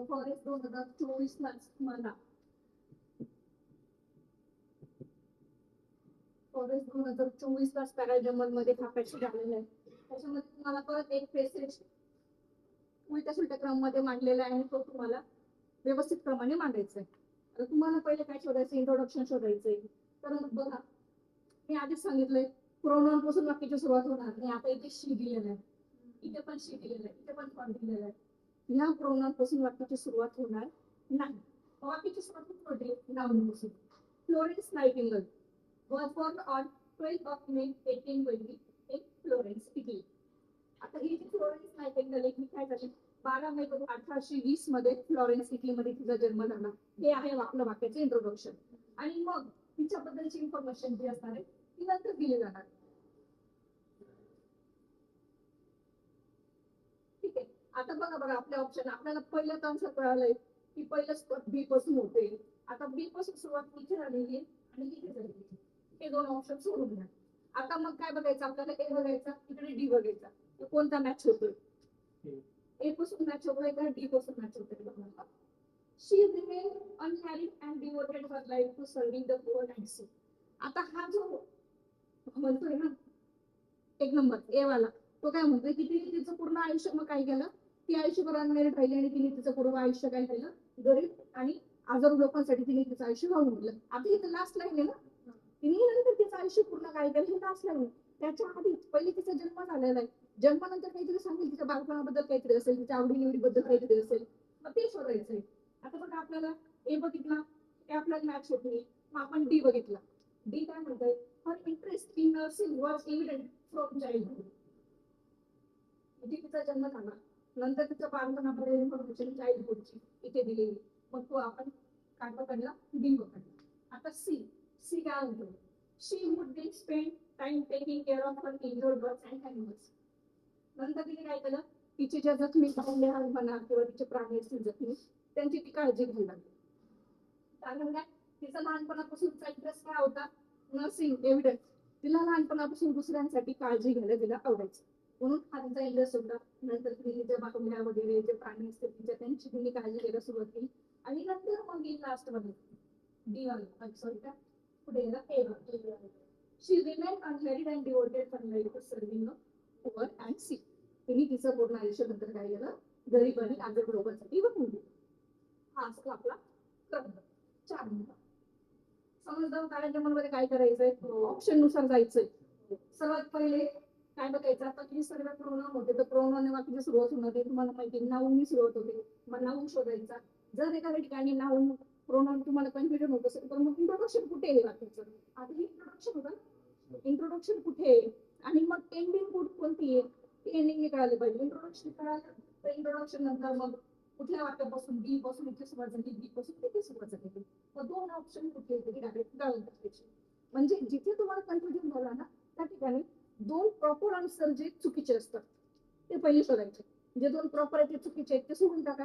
Forest 2024 ला मला forest 2024 ला पॅराजमल मध्ये कापायचे झालेलं आहे. त्याच्यामध्ये तुम्हाला परत एक पेसेज उलट्या सुलट्या क्रम मध्ये मांडलेला आहे आणि तो तुम्हाला व्यवस्थित क्रमाने मांडायचा आहे. आता तुम्हाला पहिले काय शोधायचं, इंट्रोडक्शन शोधायचंय. तर मग बघा, मी आधीच सांगितलंय प्रोनाउन पासून वाक्याची सुरुवात होणार नाही. आता इथे शी दिलेलं आहे, इथे पण शी दिलेलं आहे, इथे पण फॉर दिलेलं आहे. ह्या प्रोनाउन पासून वाक्याची सुरुवात होणार नाही. वाक्याची सुरुवात कुठून होते? नाउन पासून. Florence Nightingale was born on 12th of May 1820 in Florence, Italy. आता ही जी फ्लोरेन्स नाइटिंगेल ही काय झाली? 12 मे 1820 मध्ये फ्लॉरेन्स इटलीमध्ये तिचा जन्म झाला. हे आहे आपलं वाक्याचं इंट्रोडक्शन. आणि मग तिच्याबद्दलची इन्फॉर्मेशन जी असणार आहे ती नंतर दिली जाणार. ठीक आहे. आता बघा आपल्या ऑप्शन आपल्याला पहिलं आन्सर कळालंय की पहिलं बी पासून होते. आता बी पासून सुरुवात इथे झालेली आहे आणि इथे झालेली आहे. हे दोन ऑप्शन सोडून घ्या. आता मग काय बघायचं आपल्याला? ए बघायचा, इकडे डी बघायचा. कोणता मॅच होतोय? ए पासून मॅच होतोय का डी पासून मॅच होतोय? बघा. She remained unmarried and devoted her life to serving the poor and sick. आता हा जो म्हणतोय ना एक नंबर ए वाला, तो काय म्हणतोय की तिने तिचं पूर्ण आयुष्य मग काय केलं? ती आयुष्यभर अनमॅरिड राहिली आणि तिने तिचं पूर्ण आयुष्य काय केलं? गरीब आणि आजारू लोकांसाठी तिने तिचं आयुष्य घालून दिलं. आता इथं लास्ट लाईन आहे ना, तिने नंतर तिचं आयुष्य पूर्ण काय केलं हे लास्ट लाईन. त्याच्या आधी पहिले तिचा जन्म झालेला आहे. जन्मानंतर काहीतरी सांगेल, तिच्या बालपणाबद्दल काहीतरी असेल, तिच्या आवडीनिवडीबद्दल काहीतरी असेल, मग ते शोधायचंय. आता बघा आपल्याला ए बघितला, ते आपल्याला मॅच होत नाही. मग आपण डी बघितला. डी काय म्हणतोय? हर interest in nursing was evident from childhood. म्हणजे तिचा जन्म झाला नंतर तिचं बालपणाबद्दल इन्फॉर्मेशन चाइल्डहुडची इथे दिलेली. मग तो आपण काय पकडला? डी पकडला. आता सी, सी काय म्हणतो? She would be spend time taking care of her injured birds and animals. नंतर तिने काय केलं? तिचे ज्या जखमी लहान म्हणा किंवा तिचे प्राणी असतील जखमी, त्यांची ती काळजी घ्यायला लागली. कारण काय? तिचा लहानपणापासूनचा इंटरेस्ट काय होता? Nursing evidence. तिला लहानपणापासून दुसऱ्यांसाठी काळजी घ्यायला तिला आवडायचं, म्हणून हा तिचा इंटरेस्ट होता. नंतर तिने तिच्या बातम्या वगैरे जे प्राणी असतील तिच्या त्यांची तिने काळजी घ्यायला सुरुवात केली. आणि नंतर मग लास्ट मध्ये डी वाला सॉरी का पुढे गेला ए वाला. She remain unmarried and devoted her life to serving poor and sick. तिने तिचं पूर्ण आयुष्य नंतर काय केलं? गरीब आणि आजारी लोकांसाठी वापरून दिलं. हा असतो आपला क्रम. 4 मिनिटं समजलं कार्यक्रमामध्ये काय करायचंय? ऑप्शन नुसार जायचंय. सर्वात पहिले काय बघायचं? आता की सर्व प्रोनाउन होते तर प्रोनाउन वाक्याची सुरुवात होणार आहे. तुम्हाला माहिती नाऊननी सुरुवात होते. मग नाऊन शोधायचा. जर एखाद्या ठिकाणी नाऊन प्रोनाउन तुम्हाला कन्फ्युजन होत असेल तर मग इंट्रोडक्शन कुठे आहे वाक्याचं? आता हे इंट्रोडक्शन होतं. इंट्रोडक्शन कुठे आहे आणि मग एंडिंग कोणती आहे ते एंडिंग कळायला पाहिजे. इंट्रोडक्शन कळालं तर इंट्रोडक्शन नंतर मग कुठल्या वाक्यापासून बी पासून इथे सुरुवात झाली, बी पासून तिथे सुरुवात झाली. मग दोन ऑप्शन कुठले होते डायरेक्ट कळून टाकायचे. म्हणजे जिथे तुम्हाला कन्फ्युजन झाला ना त्या ठिकाणी दोन प्रॉपर आन्सर जे चुकीचे असतात ते पहिले शोधायचे. जे दोन प्रॉपर आहे ते चुकीचे आहेत ते सोडून टाका.